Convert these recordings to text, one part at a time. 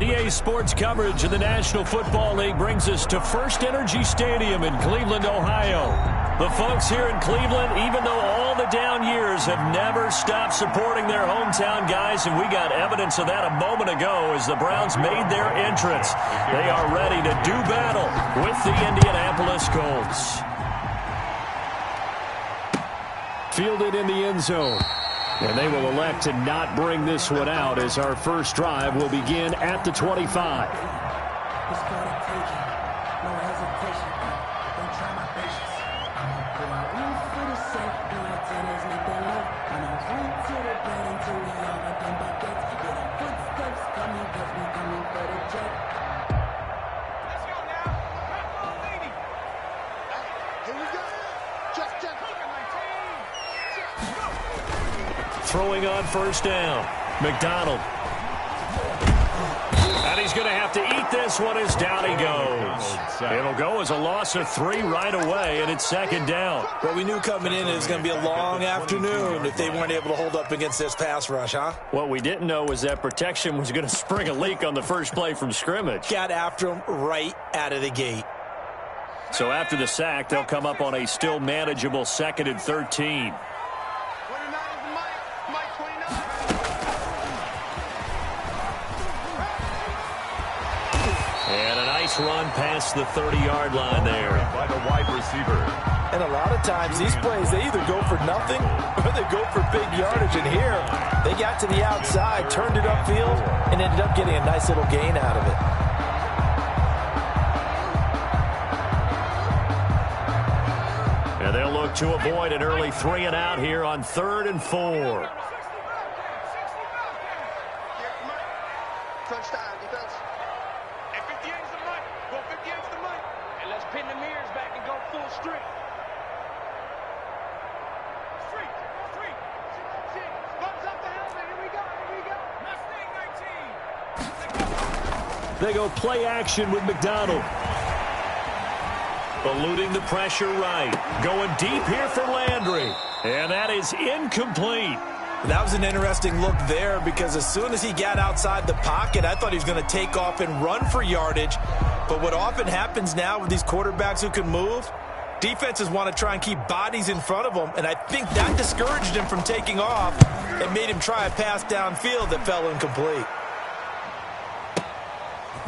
EA Sports coverage of the National Football League brings us to First Energy Stadium in Cleveland, Ohio. The folks here in Cleveland, even though all the down years, have never stopped supporting their hometown guys, and we got evidence of that a moment ago as the Browns made their entrance. They are ready to do battle with the Indianapolis Colts. Fielded in the end zone. And they will elect to not bring this one out as our first drive will begin at the 25. Throwing on first down, McDonald. And he's going to have to eat this one as down he goes. It'll go as a loss of 3 right away, and it's second down. Well, we knew coming in it was going to be a long afternoon if they weren't able to hold up against this pass rush, huh? What we didn't know was that protection was going to spring a leak on the first play from scrimmage. Got after him right out of the gate. So after the sack, they'll come up on a still manageable 2nd and 13. Run past the 30-yard line there by the wide receiver. And a lot of times these plays, they either go for nothing or they go for big yardage. And here, they got to the outside, turned it upfield, and ended up getting a nice little gain out of it. And they'll look to avoid an early 3 and out here on 3rd and 4. They go play action with McDonald. Eluding the pressure right. Going deep here for Landry. And that is incomplete. That was an interesting look there because as soon as he got outside the pocket, I thought he was going to take off and run for yardage. But what often happens now with these quarterbacks who can move, defenses want to try and keep bodies in front of them, and I think that discouraged him from taking off and made him try a pass downfield that fell incomplete.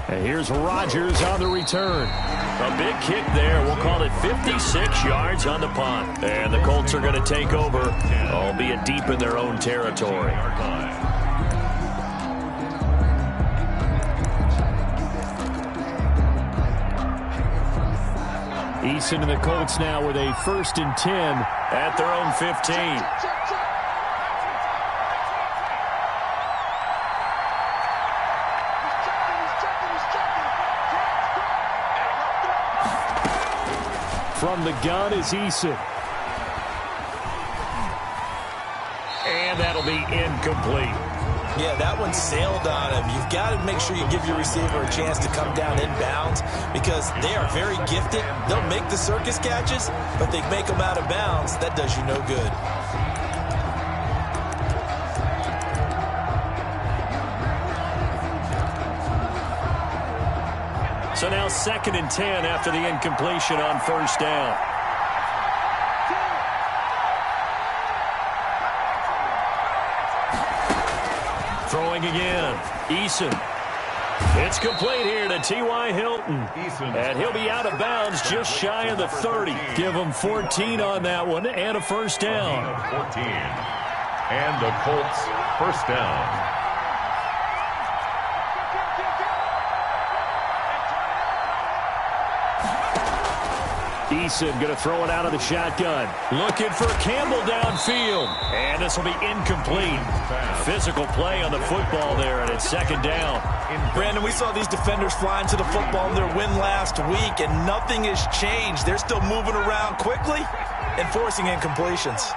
And here's Rodgers on the return. A big kick there. We'll call it 56 yards on the punt. And the Colts are going to take over, albeit deep in their own territory. Eason and the Colts now with a 1st and 10 at their own 15. From the gun is Eason. And that'll be incomplete. Yeah, that one sailed on him. You've got to make sure you give your receiver a chance to come down inbounds because they are very gifted. They'll make the circus catches, but they make them out of bounds. That does you no good. So now 2nd and 10 after the incompletion on first down. Throwing again. Eason. It's complete here to T.Y. Hilton. And he'll be out of bounds just shy of the 30. Give him 14 on that one and a first down. 14. And the Colts first down. Eason going to throw it out of the shotgun. Looking for Campbell downfield. And this will be incomplete. Physical play on the football there, and it's 2nd down. Brandon, we saw these defenders flying to the football in their win last week, and nothing has changed. They're still moving around quickly and forcing incompletions.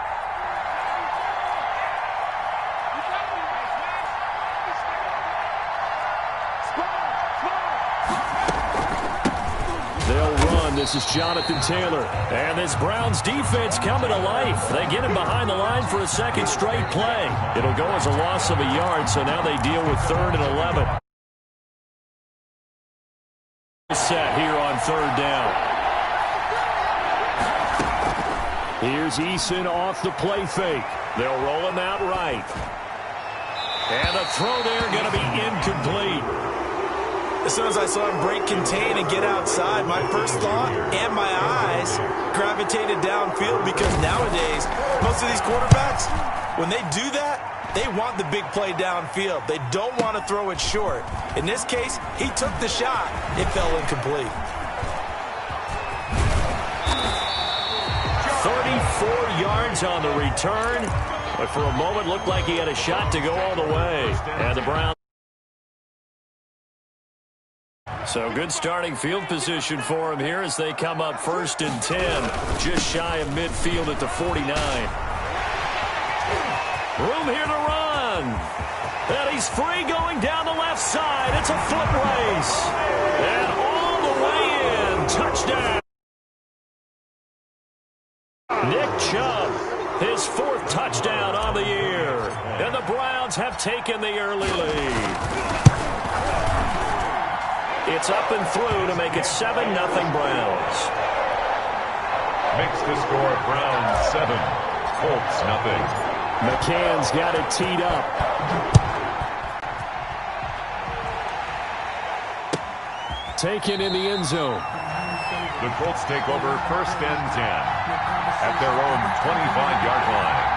This is Jonathan Taylor. And this Browns defense coming to life. They get him behind the line for a 2nd straight play. It'll go as a loss of a yard, so now they deal with 3rd and 11. Set here on third down. Here's Eason off the play fake. They'll roll him out right. And the throw there going to be incomplete. As soon as I saw him break contain and get outside, my first thought and my eyes gravitated downfield, because nowadays, most of these quarterbacks, when they do that, they want the big play downfield. They don't want to throw it short. In this case, he took the shot. It fell incomplete. 34 yards on the return, but for a moment looked like he had a shot to go all the way. And the Browns. So good starting field position for him here as they come up 1st and 10, just shy of midfield at the 49. Room here to run. And he's free going down the left side. It's a foot race. And all the way in. Touchdown. Nick Chubb, his 4th touchdown on the year. And the Browns have taken the early lead. It's up and through to make it 7-0 Browns. Makes the score Browns 7, Colts nothing. McCann's got it teed up. Taken in the end zone. The Colts take over 1st and 10 at their own 25-yard line.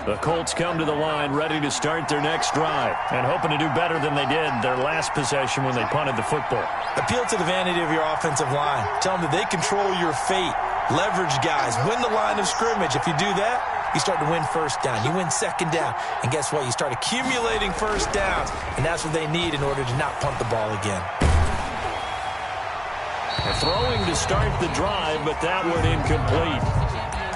The Colts come to the line ready to start their next drive and hoping to do better than they did their last possession when they punted the football. Appeal to the vanity of your offensive line. Tell them that they control your fate. Leverage guys. Win the line of scrimmage. If you do that, you start to win 1st down. You win 2nd down. And guess what? You start accumulating 1st downs. And that's what they need in order to not punt the ball again. Throwing to start the drive, but that one incomplete.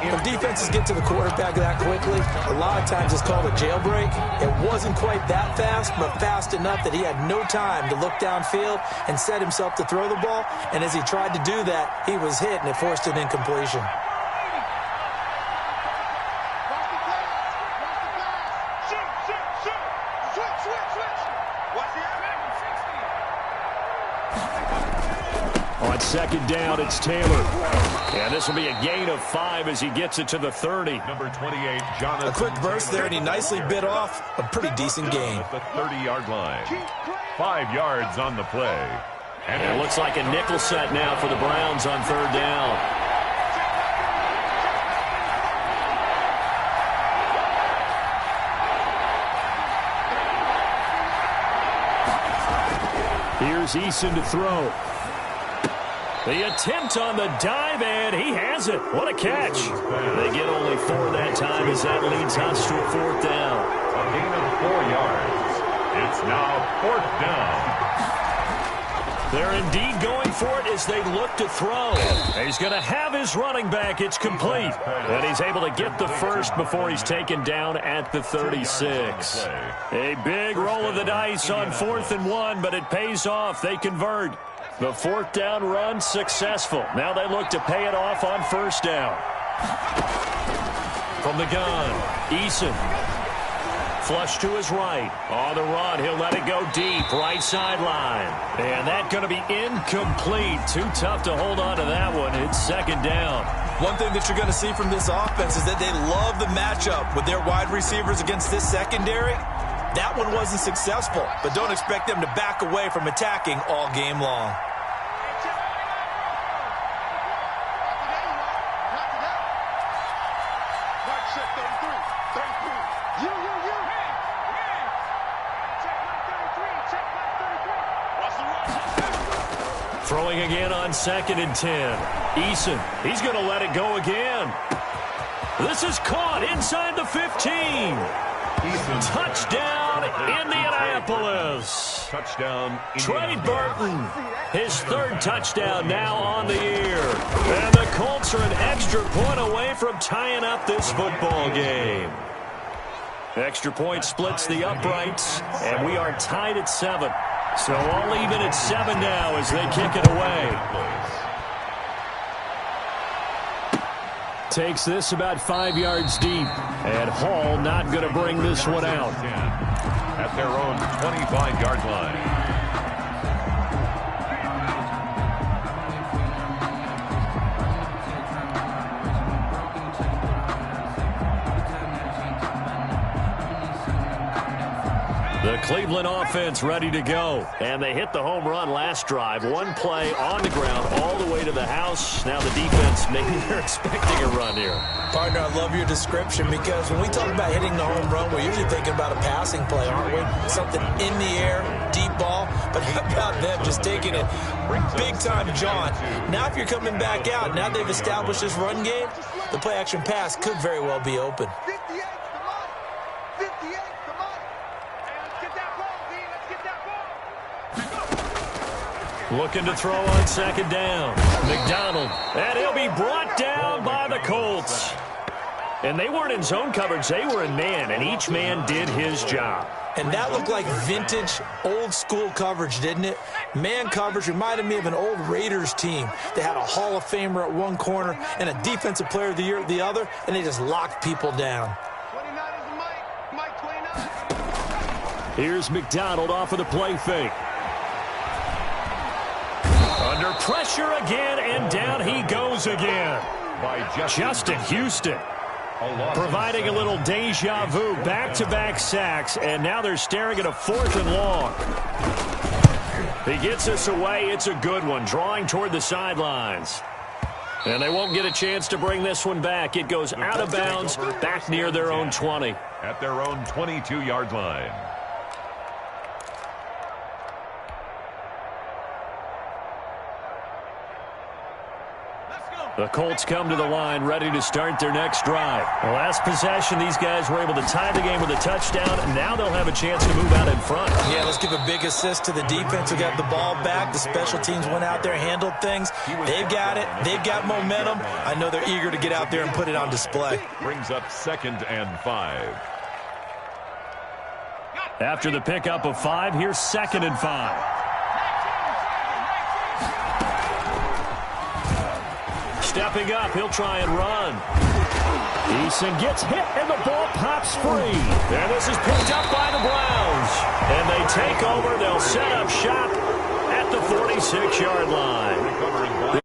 When defenses get to the quarterback that quickly, a lot of times it's called a jailbreak. It wasn't quite that fast, but fast enough that he had no time to look downfield and set himself to throw the ball. And as he tried to do that, he was hit, and it forced an incompletion. On 2nd down, it's Taylor. And this will be a gain of 5 as he gets it to the 30. Number 28, Jonathan. A quick burst there, and he nicely bit off a pretty decent gain. At the 30-yard line. 5 yards on the play. And it looks like a nickel set now for the Browns on 3rd down. Here's Eason to throw. The attempt on the dive, and he has it. What a catch. They get only 4 that time as that leads us to a 4th down. A gain of 4 yards. It's now 4th down. They're indeed going for it as they look to throw. He's going to have his running back. It's complete. And he's able to get the first before he's taken down at the 36. A big roll of the dice on 4th and 1, but it pays off. They convert. The 4th down run successful. Now they look to pay it off on 1st down. From the gun, Eason. Flush to his right. On the run, he'll let it go deep. Right sideline. And that's going to be incomplete. Too tough to hold on to that one. It's 2nd down. One thing that you're going to see from this offense is that they love the matchup with their wide receivers against this secondary. That one wasn't successful, but don't expect them to back away from attacking all game long. Throwing again on 2nd and 10. Eason, he's going to let it go again. This is caught inside the 15. Touchdown, Indianapolis. Touchdown, Trey Burton, his 3rd touchdown now on the year. And the Colts are an extra point away from tying up this football game. Extra point splits the uprights, and we are tied at 7. So all even at 7 now as they kick it away. takes this about 5 yards deep. And Hall not going to bring this one out. At their own 25-yard line. The Cleveland offense ready to go. And they hit the home run last drive. One play on the ground all the way to the house. Now the defense, maybe they're expecting a run here. Partner, I love your description because when we talk about hitting the home run, we're usually thinking about a passing play, aren't we? Something in the air, deep ball. But how about them just taking it big-time jaunt? Now if you're coming back out, now they've established this run game, the play-action pass could very well be open. Looking to throw on second down. McDonald. And he'll be brought down by the Colts. And they weren't in zone coverage. They were in man, and each man did his job. And that looked like vintage, old-school coverage, didn't it? Man coverage reminded me of an old Raiders team. They had a Hall of Famer at one corner and a Defensive Player of the Year at the other, and they just locked people down. Here's McDonald off of the play fake. Under pressure again, and down he goes again. By Justin Houston providing a little deja vu, back-to-back sacks, and now they're staring at a 4th and long. He gets us away. It's a good one, drawing toward the sidelines. And they won't get a chance to bring this one back. It goes out of bounds, back near their own 20. At their own 22-yard line. The Colts come to the line, ready to start their next drive. The last possession, these guys were able to tie the game with a touchdown. Now they'll have a chance to move out in front. Yeah, let's give a big assist to the defense who got the ball back. The special teams went out there, handled things. They've got it. They've got momentum. I know they're eager to get out there and put it on display. Brings up 2nd and 5. After the pickup of 5, here's 2nd and 5. Stepping up, he'll try and run. Eason gets hit, and the ball pops free. And this is picked up by the Browns. And they take over. They'll set up shop at the 46-yard line.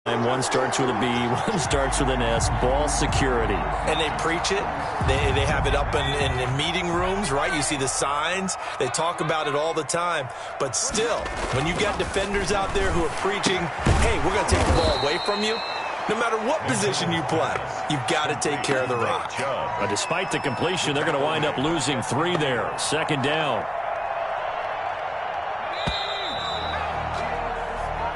And one starts with a B, one starts with an S. Ball security. And they preach it. They have it up in meeting rooms, right? You see the signs. They talk about it all the time. But still, when you've got defenders out there who are preaching, hey, we're going to take the ball away from you, no matter what position you play, you've got to take care of the rock. Despite the completion, they're going to wind up losing 3 there. 2nd down.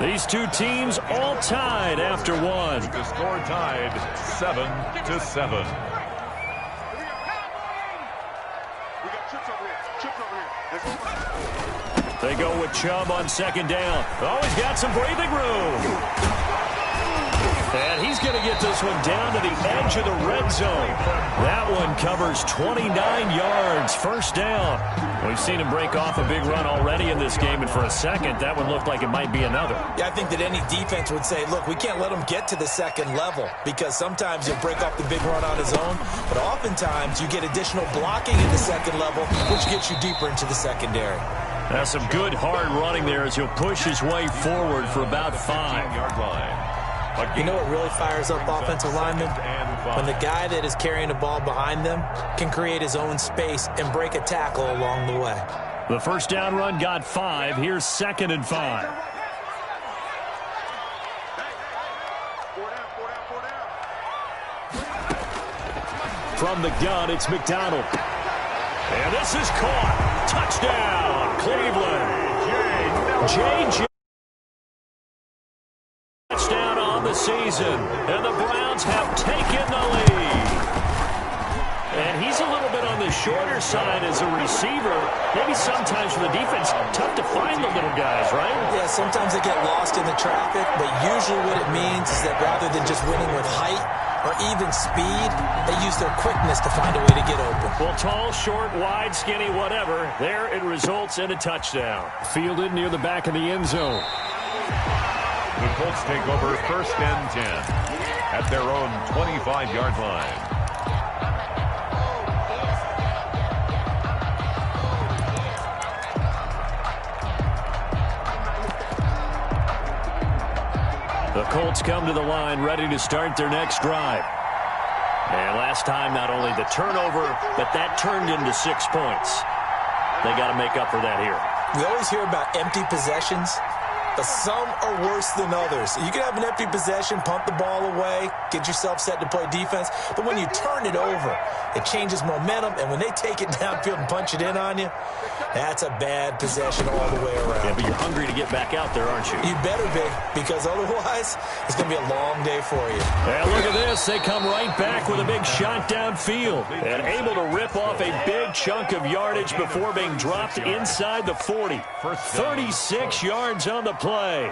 These two teams all tied after 1. The score tied 7-7. They go with Chubb on 2nd down. Oh, he's got some breathing room. And he's going to get this one down to the edge of the red zone. That one covers 29 yards. 1st down. We've seen him break off a big run already in this game, and for a second, that one looked like it might be another. Yeah, I think that any defense would say, look, we can't let him get to the 2nd level because sometimes he'll break off the big run on his own, but oftentimes you get additional blocking at the 2nd level, which gets you deeper into the secondary. That's some good hard running there as he'll push his way forward for about 5. 15-yard line. You know what really fires up offensive linemen? When the guy that is carrying the ball behind them can create his own space and break a tackle along the way. The 1st down run got 5. Here's 2nd and 5. From the gun, it's McDonald. And this is caught. Touchdown, Cleveland. J.J. Touchdown on the season. And the Browns have taken the lead. And he's a little bit on the shorter side as a receiver. Maybe sometimes for the defense, tough to find the little guys, right? Yeah, sometimes they get lost in the traffic, but usually what it means is that rather than just winning with height or even speed, they use their quickness to find a way to get open. Well, tall, short, wide, skinny, whatever, there it results in a touchdown. Fielded near the back of the end zone. The Colts take over 1st and 10 at their own 25-yard line. The Colts come to the line ready to start their next drive. And last time, not only the turnover, but that turned into 6 points. They got to make up for that here. We always hear about empty possessions, but some are worse than others. You can have an empty possession, punt the ball away, get yourself set to play defense, but when you turn it over, it changes momentum, and when they take it downfield and punch it in on you, that's a bad possession all the way around. Yeah, but you're hungry to get back out there, aren't you? You better be, because otherwise, it's going to be a long day for you. And look at this. They come right back with a big shot downfield and able to rip off a big chunk of yardage before being dropped inside the 40. 36 yards on the play.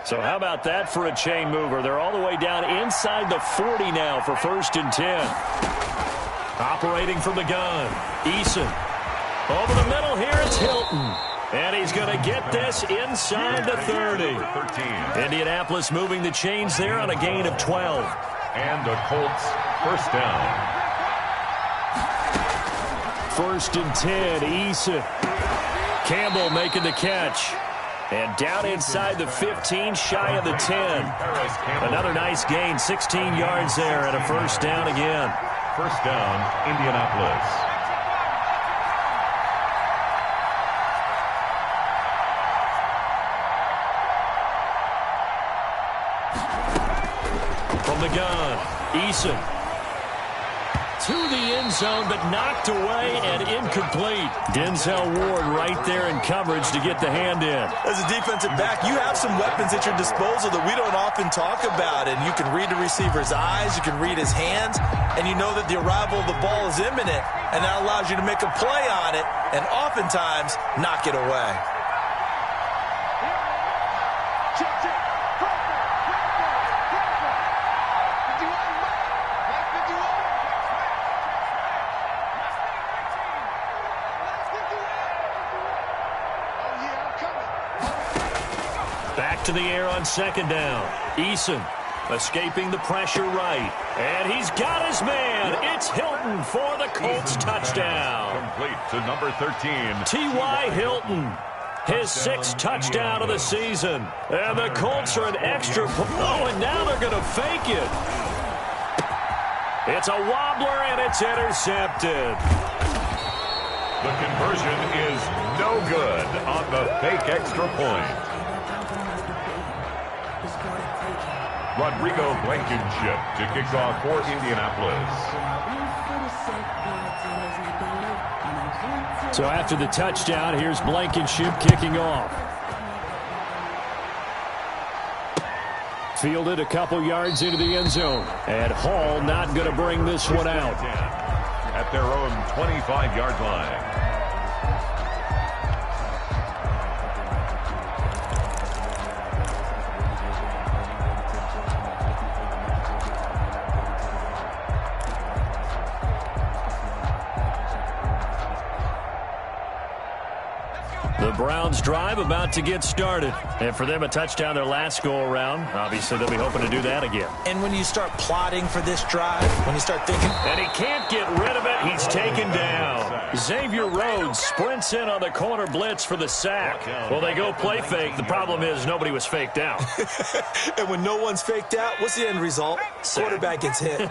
So how about that for a chain mover? They're all the way down inside the 40 now for 1st and 10. Operating from the gun, Eason. Over the middle here, it's Hilton. And he's going to get this inside the 30. Indianapolis moving the chains there on a gain of 12. And a Colts 1st down. 1st and 10, Eason. Campbell making the catch. And down inside the 15, shy of the 10. Another nice gain, 16 yards there, and a 1st down again. 1st down, Indianapolis. From the gun, Eason. To the end zone, but knocked away and incomplete. Denzel Ward right there in coverage to get the hand in. As a defensive back, you have some weapons at your disposal that we don't often talk about. And you can read the receiver's eyes, you can read his hands, and you know that the arrival of the ball is imminent. And that allows you to make a play on it and oftentimes knock it away. Back to the air on 2nd down. Eason escaping the pressure right. And he's got his man. It's Hilton for the Colts touchdown. Complete to number 13. T.Y. Hilton. His 6th touchdown of the season. And the Colts are an extra. Oh, and now they're going to fake it. It's a wobbler, and it's intercepted. The conversion is no good on the fake extra point. Rodrigo Blankenship to kick off for Indianapolis. So after the touchdown, here's Blankenship kicking off. Fielded a couple yards into the end zone. And Hall not going to bring this one out. At their own 25-yard line. The Browns drive about to get started. And for them, a touchdown their last go-around. Obviously, they'll be hoping to do that again. And when you start plotting for this drive, when you start thinking... And he can't get rid of it. He's taken down. Xavier Rhodes sprints in on the corner blitz for the sack. Well, they go play fake. The problem is nobody was faked out. And when no one's faked out, what's the end result? Quarterback gets hit.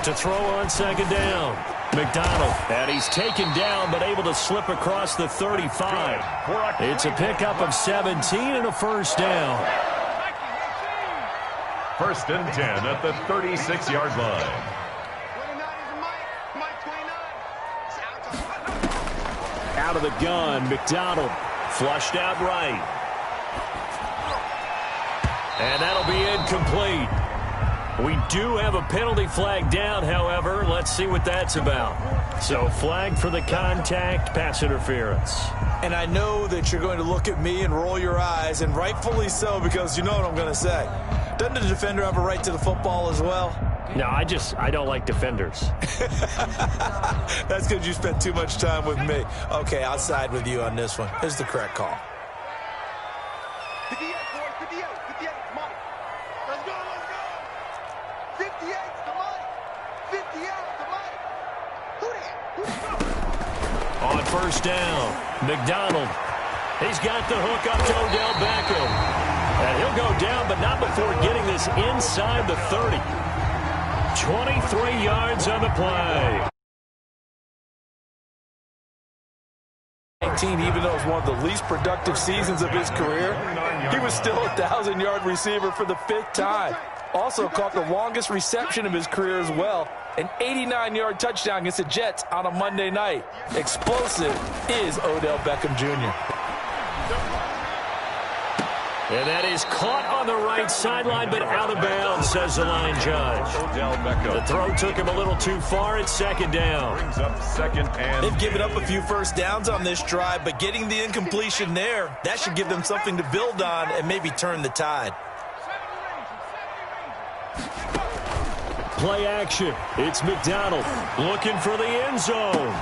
To throw on 2nd down. McDonald. And he's taken down, but able to slip across the 35. It's a pickup of 17 and a 1st down. 1st and 10 at the 36-yard line. Out of the gun, McDonald. Flushed out right. And that'll be incomplete. We do have a penalty flag down, however. Let's see what that's about. So flag for the contact, pass interference. And I know that you're going to look at me and roll your eyes, and rightfully so, because you know what I'm going to say. Doesn't the defender have a right to the football as well? No, I don't like defenders. That's because you spent too much time with me. Okay, I'll side with you on this one. Here's the correct call. 58, boys, 58, 58, come on. Let's go, let's go. 58 to Mike. 58 to Mike. Who that? On first down, McDonald. He's got the hook up to Odell Beckham. And he'll go down, but not before getting this inside the 30. 23 yards on the play. Even though it was one of the least productive seasons of his career, he was still a 1,000-yard receiver for the 5th time. Also caught the longest reception of his career as well, an 89-yard touchdown against the Jets on a Monday night. Explosive is Odell Beckham Jr. And that is caught on the right sideline, but out of bounds, says the line judge. Odell Beckham. The throw took him a little too far at second down. Brings up second and... They've given up a few first downs on this drive, but getting the incompletion there, that should give them something to build on and maybe turn the tide. Play action. It's McDonald looking for the end zone.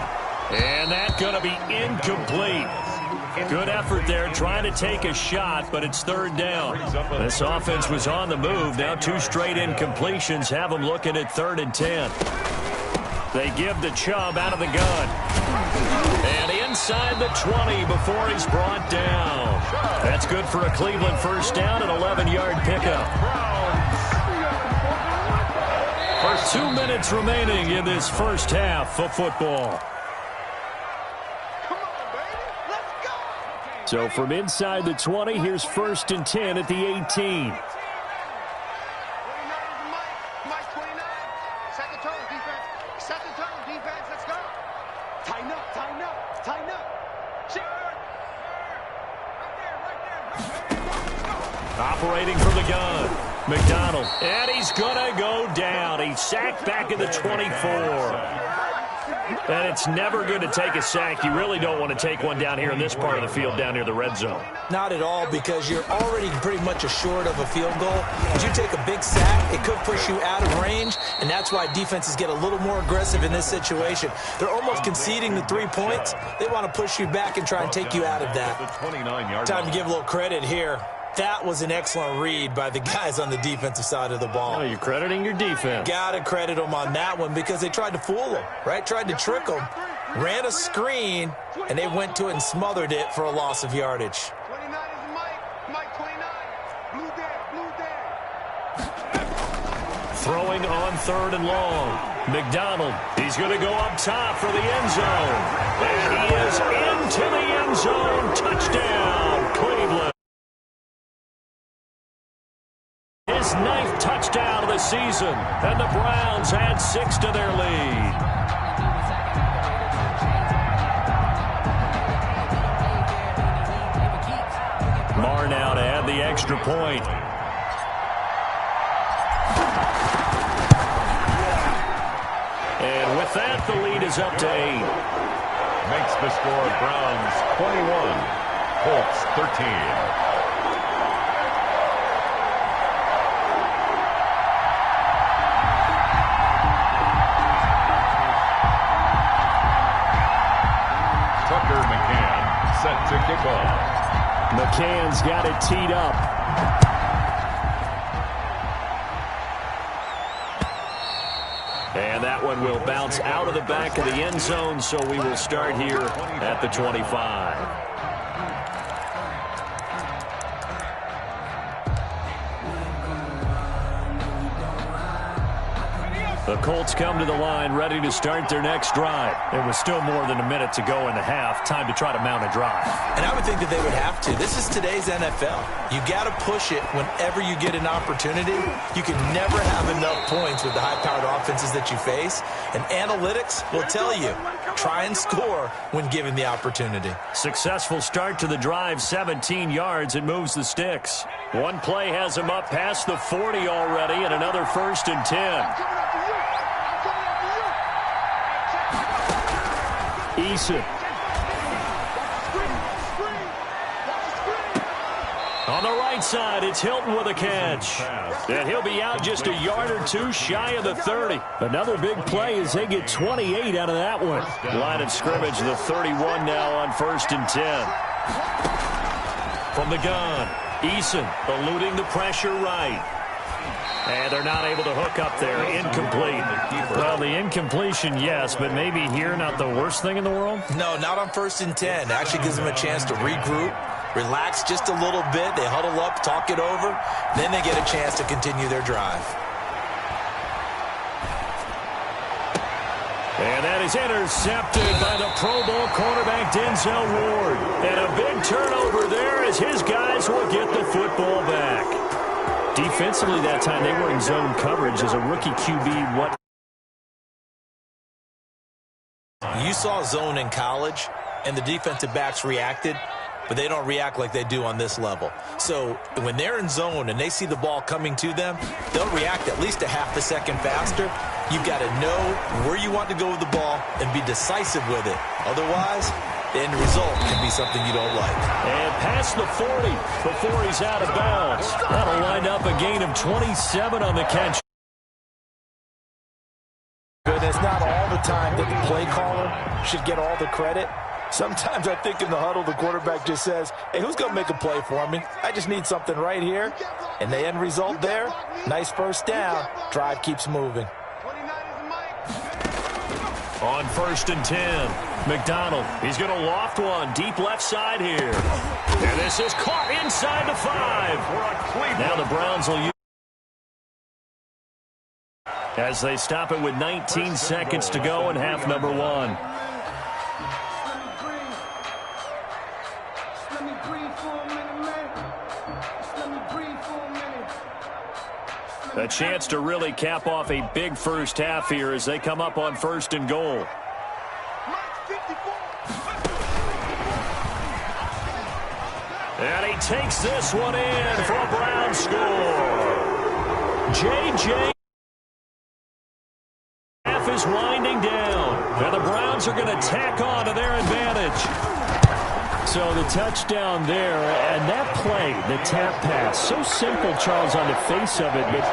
And that's going to be incomplete. Good effort there, trying to take a shot, but it's third down. This offense was on the move. Now 2 straight incompletions have them looking at 3rd and 10. They give the Chubb out of the gun. And inside the 20 before he's brought down. That's good for a Cleveland first down, an 11-yard pickup. 2 minutes remaining in this first half of football. So from inside the 20, here's 1st and 10 at the 18. 29 is Mike 29. Second tone, defense. Second tone, defense. Let's go. Tighten up, tighten up, tighten up. Sure. Right there. Operating from the gun, McDonald. And he's going to go down. He's sacked back at the 24. And it's never good to take a sack. You really don't want to take one down here in this part of the field, down near the red zone. Not at all, because you're already pretty much assured of a field goal. If you take a big sack, it could push you out of range, and that's why defenses get a little more aggressive in this situation. They're almost conceding the 3 points. They want to push you back and try and take you out of that. Time to give a little credit here. That was an excellent read by the guys on the defensive side of the ball. Oh, you're crediting your defense. Got to credit them on that one because they tried to fool them, right? Tried to trick them, ran a screen, and they went to it and smothered it for a loss of yardage. 29 is Mike. Mike 29. Blue there. Throwing on 3rd and long. McDonald, he's going to go up top for the end zone. And he is into the end zone. Touchdown, Cleveland. His 9th touchdown of the season, and the Browns add 6 to their lead. Marr now to add the extra point. And with that, the lead is up to 8. Makes the score Browns 21, Colts 13. Set to kick off. McCann's got it teed up. And that one will bounce out of the back of the end zone, so we will start here at the 25. The Colts come to the line ready to start their next drive. There was still more than a minute to go in the half. Time to try to mount a drive. And I would think that they would have to. This is today's NFL. You got to push it whenever you get an opportunity. You can never have enough points with the high-powered offenses that you face. And analytics will tell you, try and score when given the opportunity. Successful start to the drive, 17 yards. It moves the sticks. One play has him up past the 40 already, and another 1st and 10. Eason. On the right side, it's Hilton with a catch. And he'll be out just a yard or two shy of the 30. Another big play as they get 28 out of that one. Line of scrimmage, the 31 now on 1st and 10. From the gun, Eason eluding the pressure right. And they're not able to hook up there. Incomplete. Well, the incompletion, yes, but maybe here not the worst thing in the world? No, not on 1st and 10. Actually gives them a chance to regroup, relax just a little bit. They huddle up, talk it over. Then they get a chance to continue their drive. And that is intercepted by the Pro Bowl cornerback Denzel Ward. And a big turnover there as his guys will get the football back. Defensively that time, they were in zone coverage as a rookie QB. What? You saw zone in college, and the defensive backs reacted, but they don't react like they do on this level. So when they're in zone and they see the ball coming to them, they'll react at least a half a second faster. You've got to know where you want to go with the ball and be decisive with it. Otherwise, the end result can be something you don't like. And past the 40 before he's out of bounds. That'll wind up a gain of 27 on the catch. But it's not all the time that the play caller should get all the credit. Sometimes I think in the huddle, the quarterback just says, hey, who's going to make a play for me? I just need something right here. And the end result there, nice first down. Drive keeps moving. On 1st and 10, McDonald, he's going to loft one deep left side here. And this is caught inside the 5. Now the Browns will use as they stop it with 19 seconds to go in half number 1. A chance to really cap off a big first half here as they come up on 1st and goal. And he takes this one in for a Brown score. J.J. half is winding down. And the Browns are going to tack on to their advantage. So the touchdown there, and that play, the tap pass, so simple, Charles, on the face of it, but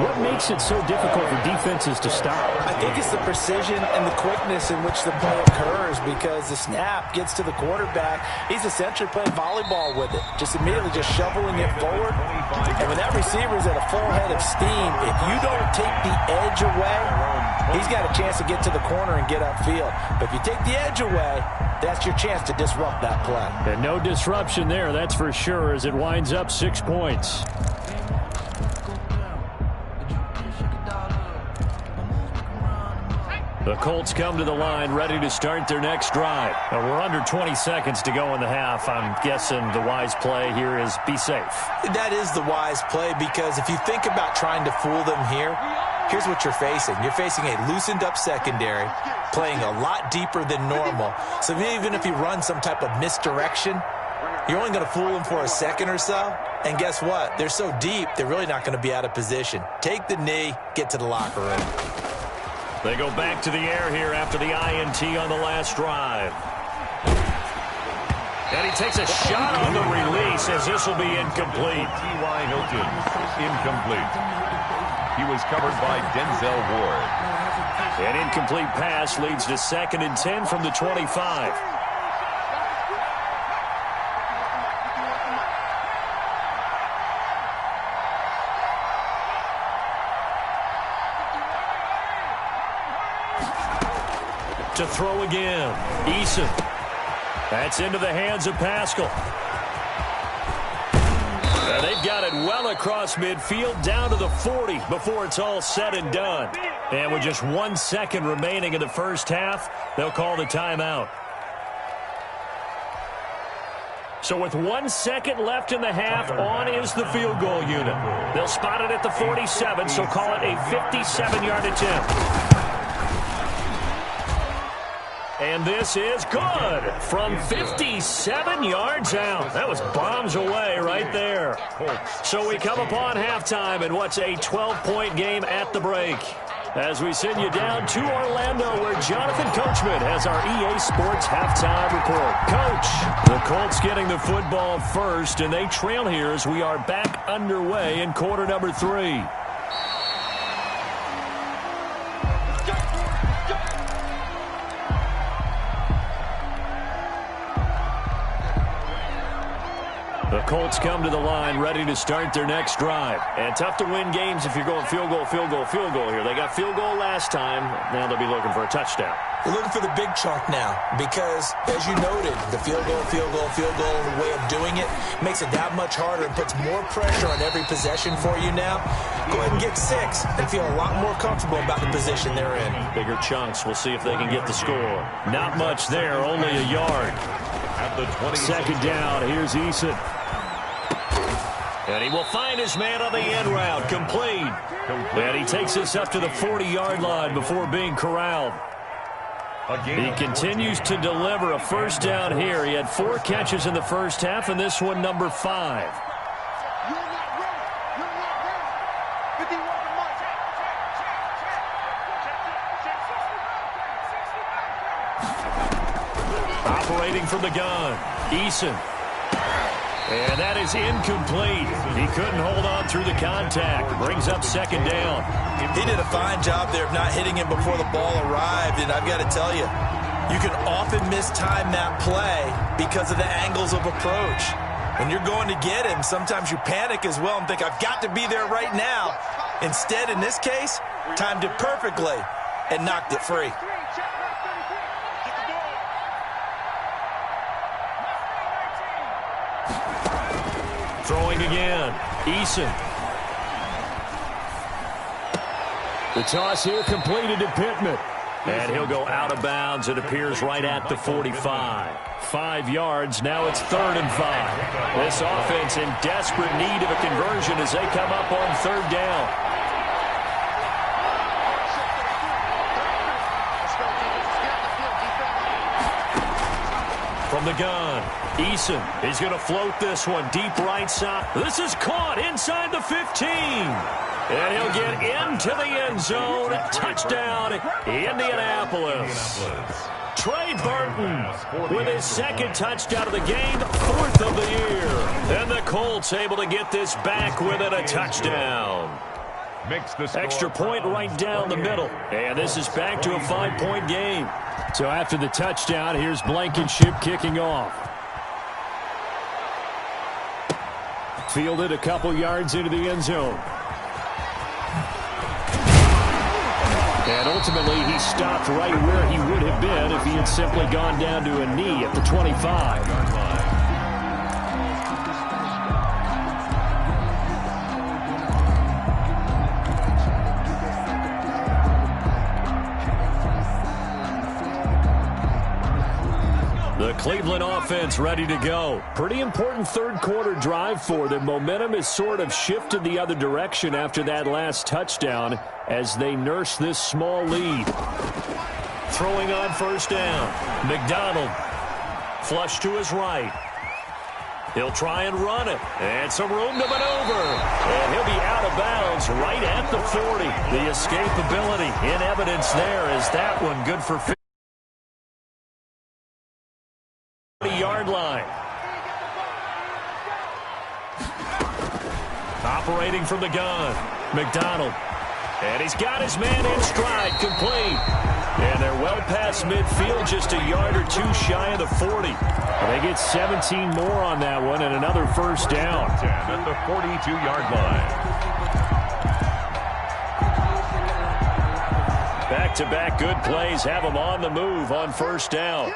what makes it so difficult for defenses to stop? I think it's the precision and the quickness in which the play occurs because the snap gets to the quarterback. He's essentially playing volleyball with it, just immediately just shoveling it forward. And when that receiver is at a full head of steam, if you don't take the edge away, he's got a chance to get to the corner and get upfield. But if you take the edge away, that's your chance to disrupt that play. And no disruption there, that's for sure, as it winds up 6 points. The Colts come to the line ready to start their next drive. Now we're under 20 seconds to go in the half. I'm guessing the wise play here is be safe. That is the wise play because if you think about trying to fool them here, here's what you're facing. You're facing a loosened up secondary, playing a lot deeper than normal. So even if you run some type of misdirection, you're only going to fool them for a second or so. And guess what? They're so deep, they're really not going to be out of position. Take the knee, get to the locker room. They go back to the air here after the INT on the last drive. And he takes a shot on the release as this will be incomplete. T.Y. Hilton, incomplete. He was covered by Denzel Ward. An incomplete pass leads to 2nd and 10 from the 25. To throw again. Eason. That's into the hands of Pascal. And they've got it well across midfield down to the 40 before it's all said and done. And with just 1 second remaining in the first half, they'll call the timeout. So with 1 second left in the half, on is the field goal unit. They'll spot it at the 47, so call it a 57-yard attempt. And this is good from 57 yards out. That was bombs away right there. So we come upon halftime in what's a 12-point game at the break. As we send you down to Orlando, where Jonathan Coachman has our EA Sports halftime report. Coach, the Colts getting the football first, and they trail here as we are back underway in quarter number 3. The Colts come to the line ready to start their next drive. And tough to win games if you're going field goal, field goal, field goal here. They got field goal last time. Now they'll be looking for a touchdown. They're looking for the big chunk now because, as you noted, the field goal, way of doing it makes it that much harder and puts more pressure on every possession for you now. Go ahead and get 6 and feel a lot more comfortable about the position they're in. Bigger chunks. We'll see if they can get the score. Not much there, only a yard. At the 20. Second down, here's Eason. And he will find his man on the end route. Complete. And he takes us up to the 40-yard line before being corralled. He continues to deliver a first down here. He had 4 catches in the first half, and this one number 5. You're not ready. You're not ready. 51 to Operating from the gun, Eason. And that is incomplete. He couldn't hold on through the contact. Brings up second down. He did a fine job there of not hitting him before the ball arrived, and I've got to tell you, you can often mistime that play because of the angles of approach. When you're going to get him, sometimes you panic as well and think, I've got to be there right now. Instead, in this case, timed it perfectly and knocked it free. Throwing again, Eason. The toss here completed to Pittman. And he'll go out of bounds. It appears right at the 45. 5 yards. Now it's 3rd and 5. This offense in desperate need of a conversion as they come up on 3rd down. From the gun, Eason is going to float this one deep right side. This is caught inside the 15. And he'll get into the end zone. Touchdown, Indianapolis. Trey Burton with his 2nd touchdown of the game, 4th of the year. And the Colts able to get this back within a touchdown. Extra point right down the middle. And this is back to a 5-point game. So after the touchdown, here's Blankenship kicking off. Fielded a couple yards into the end zone. And ultimately, he stopped right where he would have been if he had simply gone down to a knee at the 25. The Cleveland offense ready to go. Pretty important 3rd quarter drive for them. Momentum has sort of shifted the other direction after that last touchdown as they nurse this small lead. Throwing on 1st down. McDonald. Flush to his right. He'll try and run it. And some room to maneuver. And he'll be out of bounds right at the 40. The escapability in evidence there is that one good for 50. 40-yard line. Operating from the gun, McDonald. And he's got his man in stride, complete. And they're well past midfield, just a yard or 2 shy of the 40. They get 17 more on that one and another first down. At the 42-yard line. Back-to-back good plays have them on the move on first down.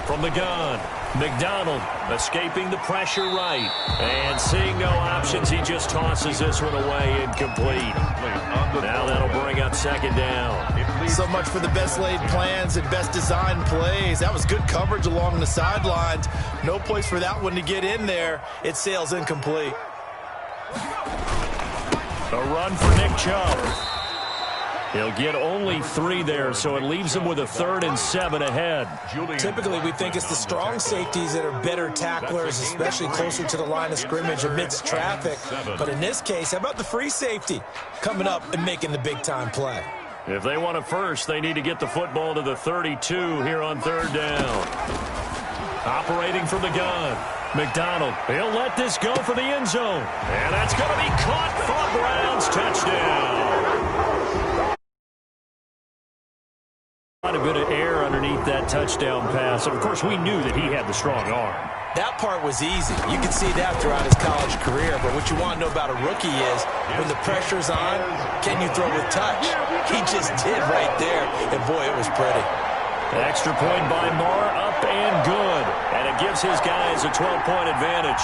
From the gun, McDonald escaping the pressure right. And seeing no options, he just tosses this one away, incomplete. Now that'll bring up 2nd down. So much for the best laid plans and best designed plays. That was good coverage along the sidelines. No place for that one to get in there. It sails incomplete. A run for Nick Chubb. He'll get only 3 there, so it leaves him with a 3rd and 7 ahead. Typically, we think it's the strong safeties that are better tacklers, especially closer to the line of scrimmage amidst traffic. But in this case, how about the free safety coming up and making the big-time play? If they want a first, they need to get the football to the 32 here on 3rd down. Operating from the gun. McDonald, he'll let this go for the end zone. And that's going to be caught for a Browns touchdown. A bit of air underneath that touchdown pass. Of course, we knew that he had the strong arm. That part was easy. You can see that throughout his college career. But what you want to know about a rookie is when the pressure's on, can you throw with touch? He just did right there. And, boy, it was pretty. Extra point by Marr, up and good. And it gives his guys a 12-point advantage.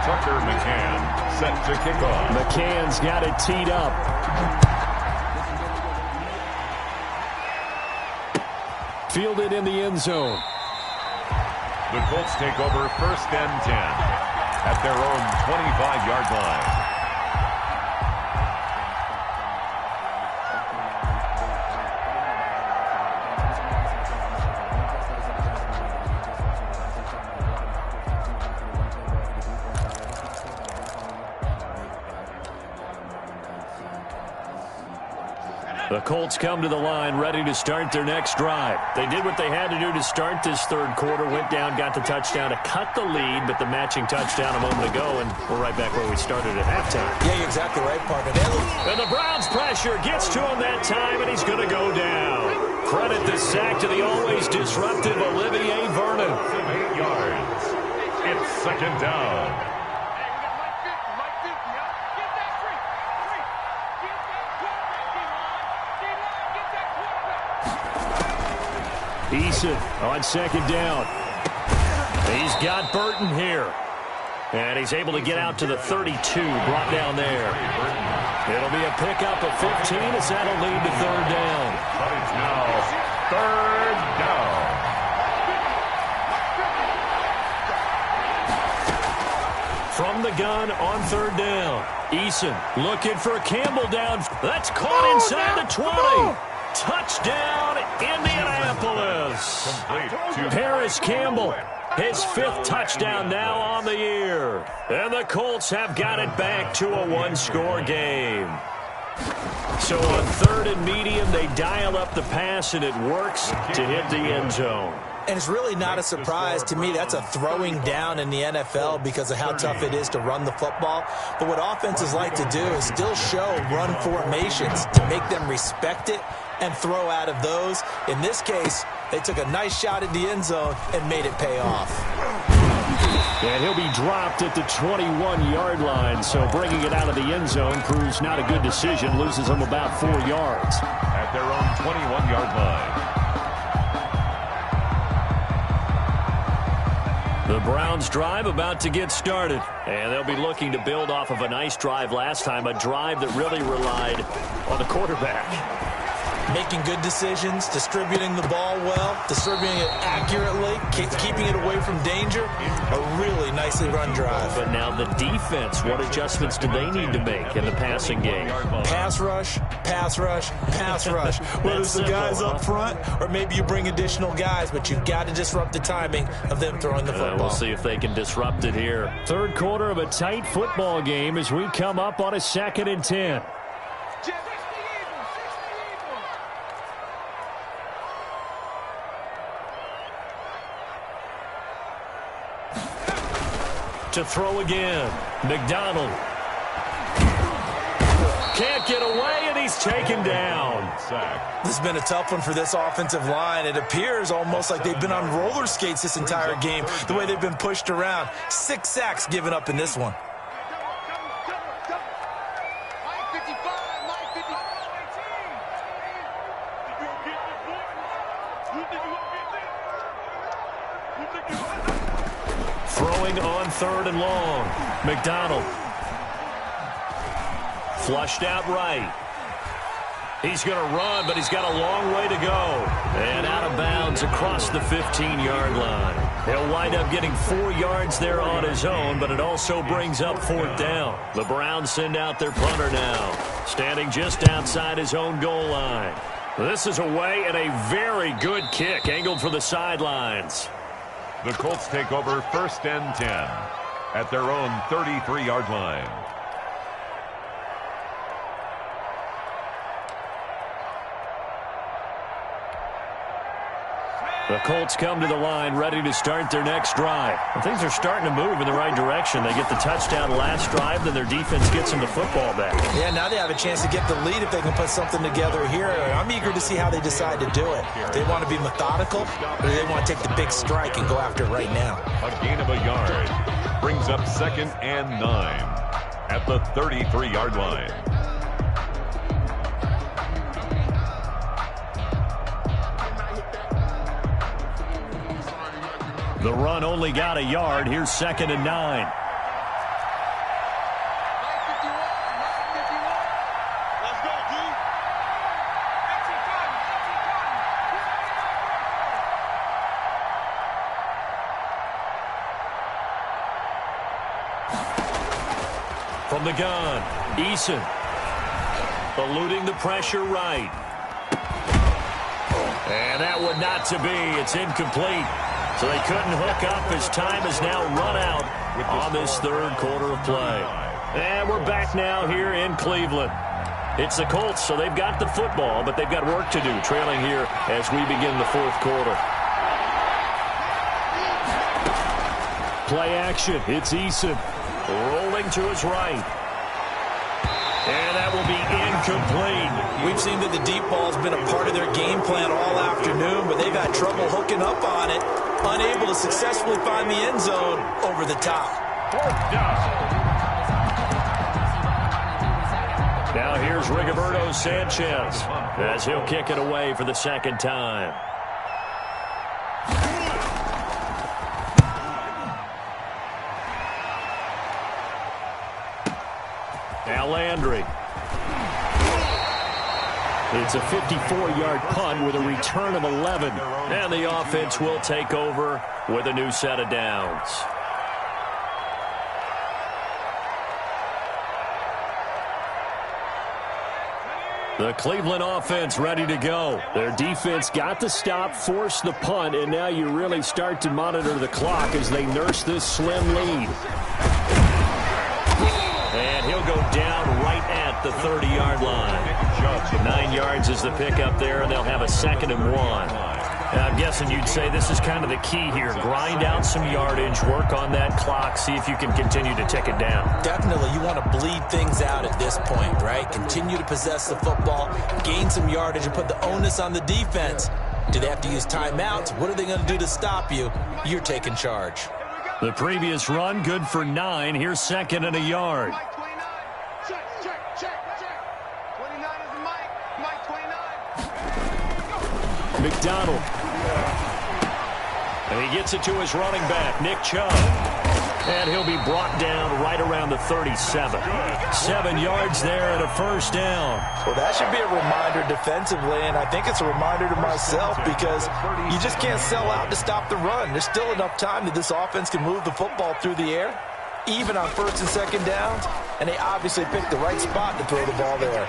Tucker McCann set to kick off. McCann's got it teed up. Fielded in the end zone. The Colts take over 1st and 10 at their own 25-yard line. The Colts come to the line ready to start their next drive. They did what they had to do to start this 3rd quarter, went down, got the touchdown to cut the lead, but the matching touchdown a moment ago, and we're right back where we started at halftime. Yeah, you're exactly right, partner. And the Browns pressure gets to him that time, and he's going to go down. Credit the sack to the always disruptive Olivier Vernon. 8 yards. It's 2nd down. Eason on 2nd down. He's got Burton here. And he's able to get out to the 32, brought down there. It'll be a pickup of 15 as that'll lead to 3rd down. But it's now 3rd down. From the gun on 3rd down. Eason looking for Campbell down. That's caught inside the 20. Touchdown, Indianapolis. Paris Campbell, his 5th touchdown now on the year. And the Colts have got it back to a 1-score game. So on 3rd and medium, they dial up the pass, and it works to hit the end zone. And it's really not a surprise to me. That's a throwing down in the NFL because of how tough it is to run the football. But what offenses like to do is still show run formations to make them respect it and throw out of those. In this case, they took a nice shot at the end zone and made it pay off. And he'll be dropped at the 21-yard line, so bringing it out of the end zone proves not a good decision, loses him about 4 yards. At their own 21-yard line. The Browns drive about to get started, and they'll be looking to build off of a nice drive last time, a drive that really relied on the quarterback. Making good decisions, distributing the ball well, distributing it accurately, keeping it away from danger. A really nicely run drive. But now the defense, what adjustments do they need to make in the passing game? Pass rush, pass rush, pass rush. Whether it's the guys up front or maybe you bring additional guys, but you've got to disrupt the timing of them throwing the football. We'll see if they can disrupt it here. 3rd quarter of a tight football game as we come up on a 2nd and 10. To throw again. McDonald. Can't get away, and he's taken down. This has been a tough one for this offensive line. It appears almost like they've been on roller skates this entire game, the way they've been pushed around. 6 sacks given up in this one. Throwing on 3rd and long. McDonald. Flushed out right. He's going to run, but he's got a long way to go. And out of bounds across the 15-yard line. He'll wind up getting 4 yards there on his own, but it also brings up 4th down. The Browns send out their punter now. standing just outside his own goal line. This is away and a very good kick angled for the sidelines. The Colts take over 1st and 10 at their own 33-yard line. The Colts come to the line ready to start their next drive. And things are starting to move in the right direction. They get the touchdown last drive, then their defense gets them the football back. Yeah, now they have a chance to get the lead if they can put something together here. I'm eager to see how they decide to do it. Do they want to be methodical, or do they want to take the big strike and go after it right now? A gain of a yard brings up 2nd and 9 at the 33-yard line. The run only got a yard. Here's 2nd and 9. Let's go, dude. From the gun, Eason. Eluding the pressure right. And that one not to be. It's incomplete. So they couldn't hook up as time has now run out on this third quarter of play. And we're back now here in Cleveland. It's the Colts, so they've got the football, but they've got work to do, trailing here as we begin the fourth quarter. Play action. It's Eason rolling to his right. And that will be incomplete. We've seen that the deep ball has been a part of their game plan all afternoon, but they've had trouble hooking up on it. Unable to successfully find the end zone over the top. Now here's Rigoberto Sanchez as he'll kick it away for the second time. Now Landry. It's a 54-yard punt with a return of 11. And the offense will take over with a new set of downs. The Cleveland offense ready to go. Their defense got the stop, forced the punt, and now you really start to monitor the clock as they nurse this slim lead. And he'll go down right at the 30-yard line. 9 yards is the pickup there, and they'll have a 2nd and 1. And I'm guessing you'd say this is kind of the key here. Grind out some yardage, work on that clock, see if you can continue to tick it down. Definitely, you want to bleed things out at this point, right? Continue to possess the football, gain some yardage, and put the onus on the defense. Do they have to use timeouts? What are they going to do to stop you? You're taking charge. The previous run, good for 9. Here's 2nd and a yard. Mike 29. Check. 29 is the Mike. Mike 29. McDonald. And he gets it to his running back, Nick Chubb. And he'll be brought down right around the 37. 7 yards there and a first down. Well, that should be a reminder defensively, and I think it's a reminder to myself because you just can't sell out to stop the run. There's still enough time that this offense can move the football through the air, even on 1st and 2nd downs, and they obviously picked the right spot to throw the ball there.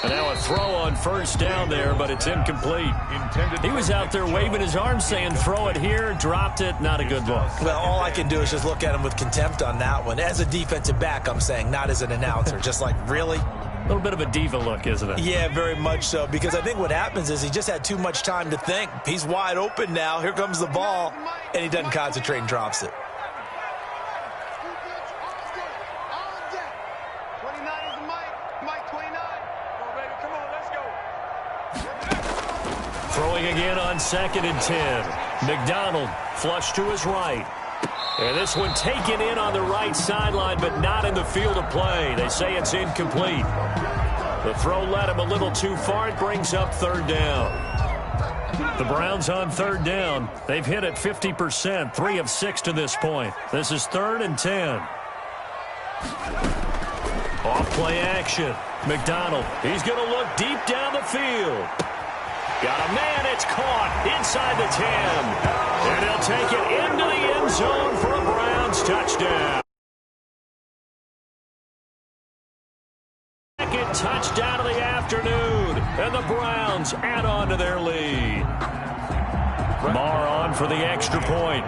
And now a throw on first down there, but it's incomplete. He was out there waving his arms saying, throw it here, dropped it, not a good look. Well, all I can do is just look at him with contempt on that one. As a defensive back, I'm saying, not as an announcer. Just like, really? A little bit of a diva look, isn't it? Yeah, very much so, because I think what happens is he just had too much time to think. He's wide open now. Here comes the ball, and he doesn't concentrate and drops it. 29 is the Mike. Mike 29. Come on, baby. Come on, let's go. Throwing again on 2nd and 10. McDonald flush to his right. And this one taken in on the right sideline, but not in the field of play. They say it's incomplete. The throw led him a little too far. It brings up 3rd down. The Browns on 3rd down. They've hit it 50%, 3 of 6 to this point. This is 3rd and 10. Off play action. McDonald, he's going to look deep down the field. Got a man, it's caught inside the 10. And he'll take it into the end zone for a Browns touchdown. second touchdown of the afternoon. And the Browns add on to their lead. Marr on for the extra point.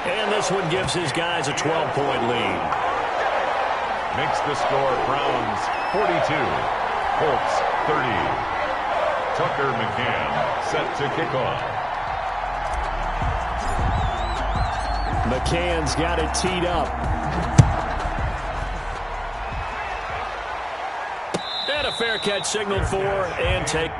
And this one gives his guys a 12-point lead. Makes the score Browns 42, Colts 30. Tucker McCann set to kick off. McCann's got it teed up. And a fair catch signaled for and take.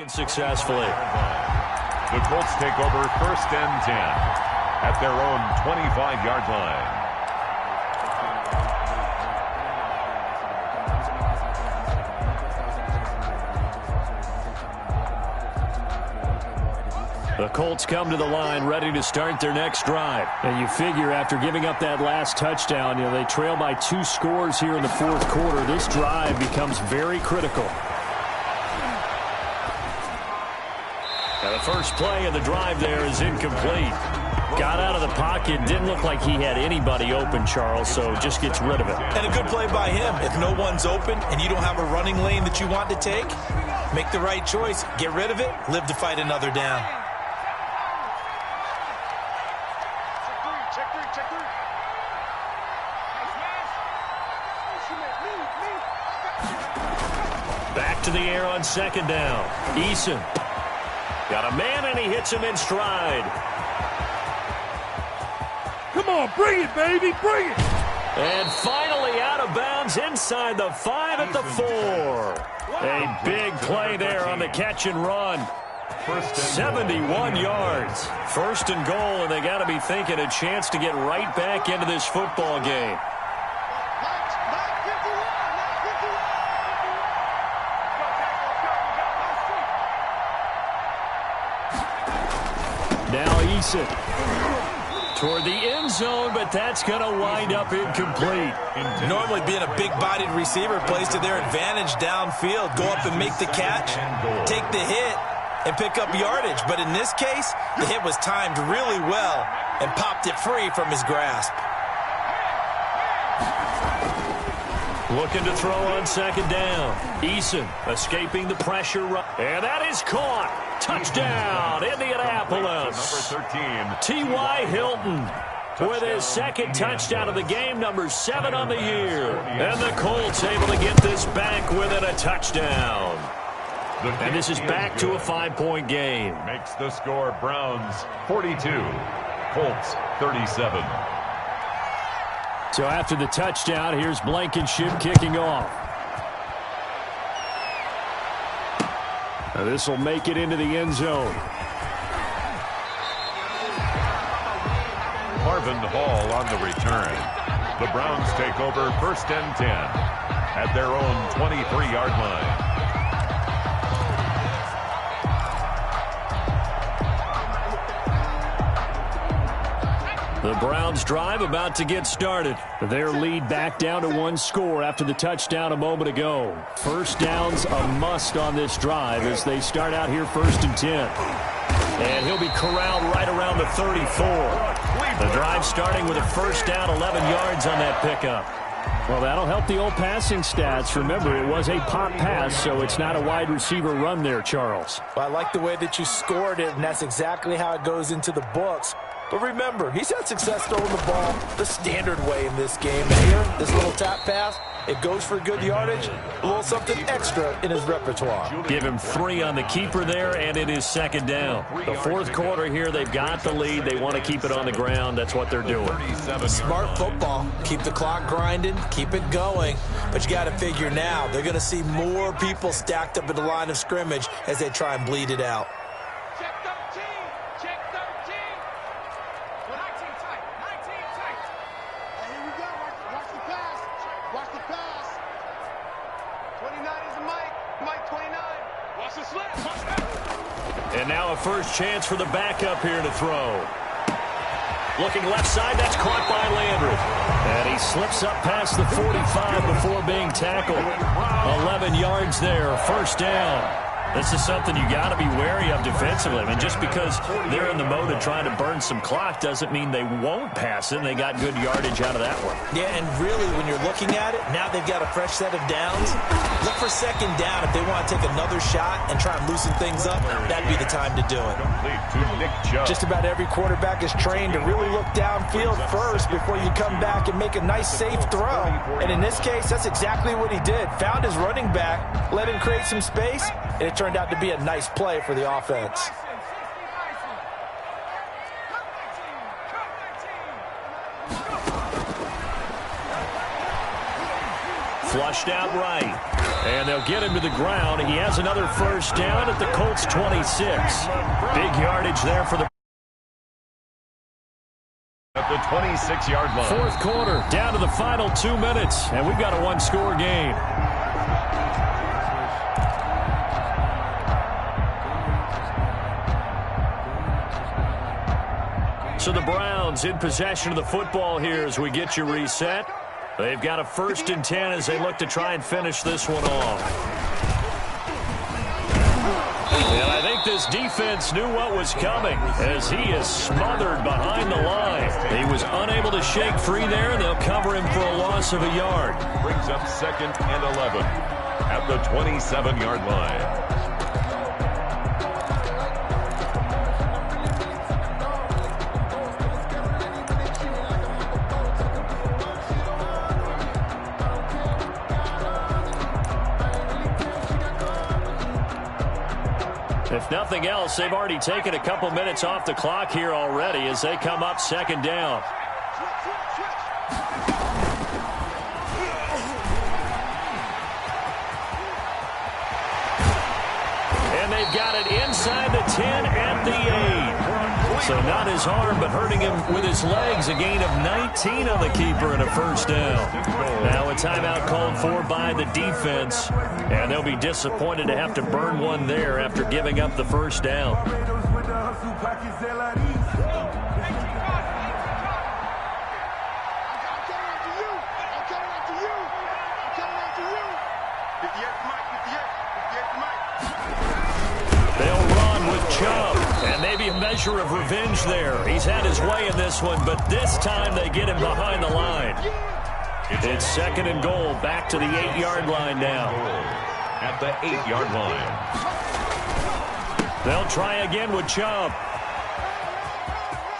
Successfully. The Colts take over 1st and 10 at their own 25-yard line. The Colts come to the line ready to start their next drive. And you figure after giving up that last touchdown, they trail by 2 scores here in the 4th quarter. This drive becomes very critical. The first play of the drive there is incomplete. Got out of the pocket. Didn't look like he had anybody open, Charles, so just gets rid of it. And a good play by him. If no one's open and you don't have a running lane that you want to take, make the right choice. Get rid of it. Live to fight another down. Check three. Back to the air on 2nd down. Eason. Got a man, and he hits him in stride. Come on, bring it, baby, bring it. And finally out of bounds inside the 5 at the 4. A big play there on the catch and run. 71 yards. 1st and goal, and they got to be thinking a chance to get right back into this football game. Now Eason toward the end zone, but that's going to wind up incomplete. Normally being a big-bodied receiver plays to their advantage downfield. Go up and make the catch, take the hit, and pick up yardage. But in this case, the hit was timed really well and popped it free from his grasp. Looking to throw on 2nd down. Eason escaping the pressure. And that is caught. Touchdown, Indianapolis. Number 13. T.Y. Hilton with his 2nd touchdown of the game, number 7 on the year. And the Colts able to get this back within a touchdown. And this is back to a 5-point game. Makes the score Browns 42, Colts 37. So after the touchdown, here's Blankenship kicking off. Now this will make it into the end zone. Marvin Hall on the return. The Browns take over 1st and 10 at their own 23-yard line. The Browns drive about to get started. Their lead back down to 1 score after the touchdown a moment ago. 1st down's a must on this drive as they start out here 1st and 10. And he'll be corralled right around the 34. The drive starting with a 1st down, 11 yards on that pickup. Well, that'll help the old passing stats. Remember, it was a pop pass, so it's not a wide receiver run there, Charles. Well, I like the way that you scored it, and that's exactly how it goes into the books. But remember, he's had success throwing the ball the standard way in this game. And here, this little tap pass, it goes for good yardage, a little something extra in his repertoire. Give him 3 on the keeper there, and it is 2nd down. The 4th quarter here, they've got the lead. They want to keep it on the ground. That's what they're doing. Smart football. Keep the clock grinding, keep it going. But you got to figure now, they're going to see more people stacked up at the line of scrimmage as they try and bleed it out. Check 13. Check 13. 19 tight. 19 tight. Here we go. Watch the pass. Watch the pass. 29 is a Mike. Mike 29. Watch the slap. Watch that. And now a first chance for the backup here to throw. Looking left side, that's caught by Landry. And he slips up past the 45 before being tackled. 11 yards there, first down. This is something you got to be wary of defensively. I mean, just because they're in the mode of trying to burn some clock doesn't mean they won't pass it. And they got good yardage out of that one. Yeah, and really, when you're looking at it, now they've got a fresh set of downs. Look for second down if they want to take another shot and try and loosen things up. That'd be the time to do it. Just about every quarterback is trained to really look downfield first before you come back and make a nice, safe throw. And in this case, that's exactly what he did. Found his running back, let him create some space, and it turned out to be a nice play for the offense. Flushed out right. And they'll get him to the ground. He has another first down at the Colts 26. Big yardage there for the... At the 26-yard line. Fourth quarter, down to the final 2 minutes. And we've got a one-score game. So the Browns in possession of the football here as we get you reset. They've got a 1st and 10 as they look to try and finish this one off. And I think this defense knew what was coming as he is smothered behind the line. He was unable to shake free there, and they'll cover him for a loss of a yard. Brings up 2nd and 11 at the 27-yard line. If nothing else, they've already taken a couple minutes off the clock here already as they come up 2nd down. And they've got it inside the 10 at the 8. So not his arm, but hurting him with his legs. A gain of 19 on the keeper and a first down. Now a timeout called for by the defense. And they'll be disappointed to have to burn one there after giving up the first down. They'll run with Chubb, and maybe a measure of revenge there. He's had his way in this one, but this time they get him behind the line. It's 2nd and goal, back to the 8-yard line now. At the 8-yard line. They'll try again with Chubb.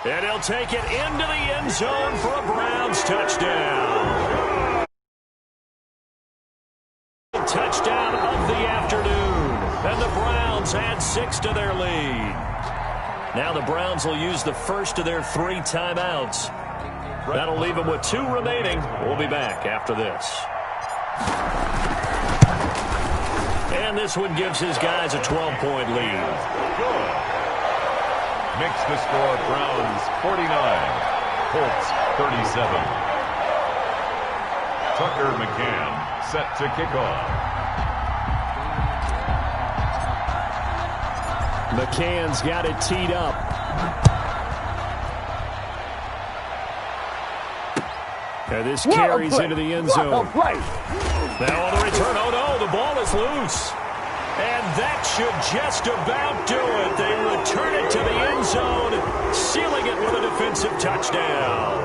And he'll take it into the end zone for a Browns touchdown. Touchdown of the afternoon. And the Browns add 6 to their lead. Now the Browns will use the first of their 3 timeouts. That'll leave them with 2 remaining. We'll be back after this. And this one gives his guys a 12-point lead. Good. Makes the score Browns 49, Colts 37. Tucker McCann set to kick off. McCann's got it teed up. And this carries into the end zone. Now on the return, oh no, the ball is loose. And that should just about do it. They return it to the end zone, sealing it with a defensive touchdown.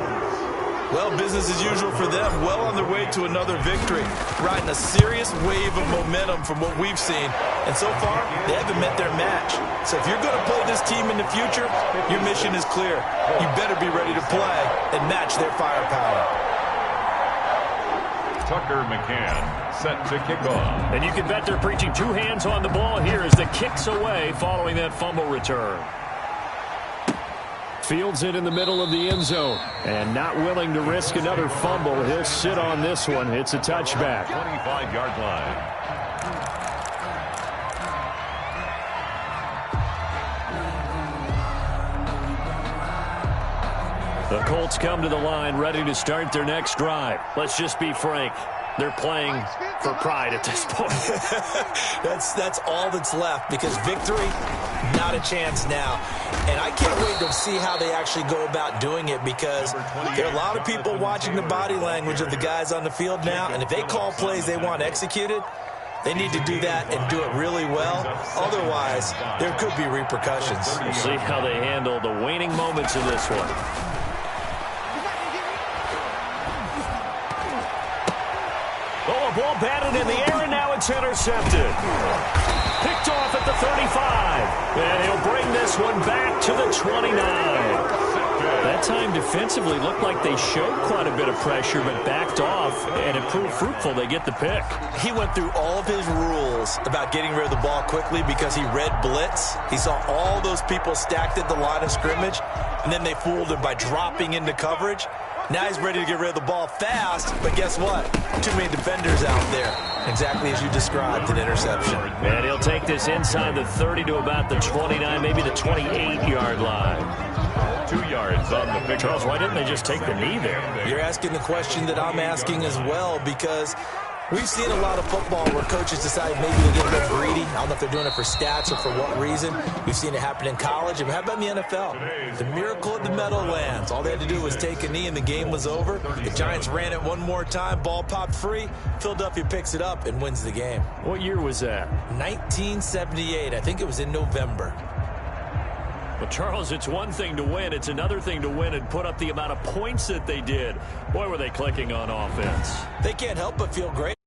Well, business as usual for them. Well on their way to another victory. Riding a serious wave of momentum from what we've seen. And so far, they haven't met their match. So if you're going to play this team in the future, your mission is clear. You better be ready to play and match their firepower. Tucker McCann set to kick off. And you can bet they're preaching 2 hands on the ball here as the kick's away following that fumble return. Fields it in the middle of the end zone. And not willing to risk another fumble. He'll sit on this one. It's a touchback. 25-yard line. The Colts come to the line ready to start their next drive. Let's just be frank. They're playing for pride at this point. That's all that's left because victory Not a chance now. And I can't wait to see how they actually go about doing it, because there are a lot of people watching the body language of the guys on the field now, and if they call plays they want executed, they need to do that and do it really well. Otherwise, there could be repercussions. We'll see how they handle the waning moments in this one. Oh, a ball batted in the air, and now it's intercepted. Picked off at the 35. And he'll bring this one back to the 29. That time defensively looked like they showed quite a bit of pressure, but backed off, and it proved fruitful. They get the pick. He went through all of his rules about getting rid of the ball quickly because he read blitz. He saw all those people stacked at the line of scrimmage, and then they fooled him by dropping into coverage. Now he's ready to get rid of the ball fast, but guess what? Too many defenders out there. Exactly as you described, an interception. And he'll take this inside the 30 to about the 29, maybe the 28-yard line. 2 yards on the pick. Charles, why didn't they just take the knee there? You're asking the question that I'm asking as well, because we've seen a lot of football where coaches decide maybe to get a little greedy. I don't know if they're doing it for stats or for what reason. We've seen it happen in college. And how about in the NFL? The miracle of the Meadowlands. All they had to do was take a knee and the game was over. The Giants ran it one more time. Ball popped free. Philadelphia picks it up and wins the game. What year was that? 1978. I think it was in November. Well, Charles, it's one thing to win. It's another thing to win and put up the amount of points that they did. Boy, were they clicking on offense. They can't help but feel great.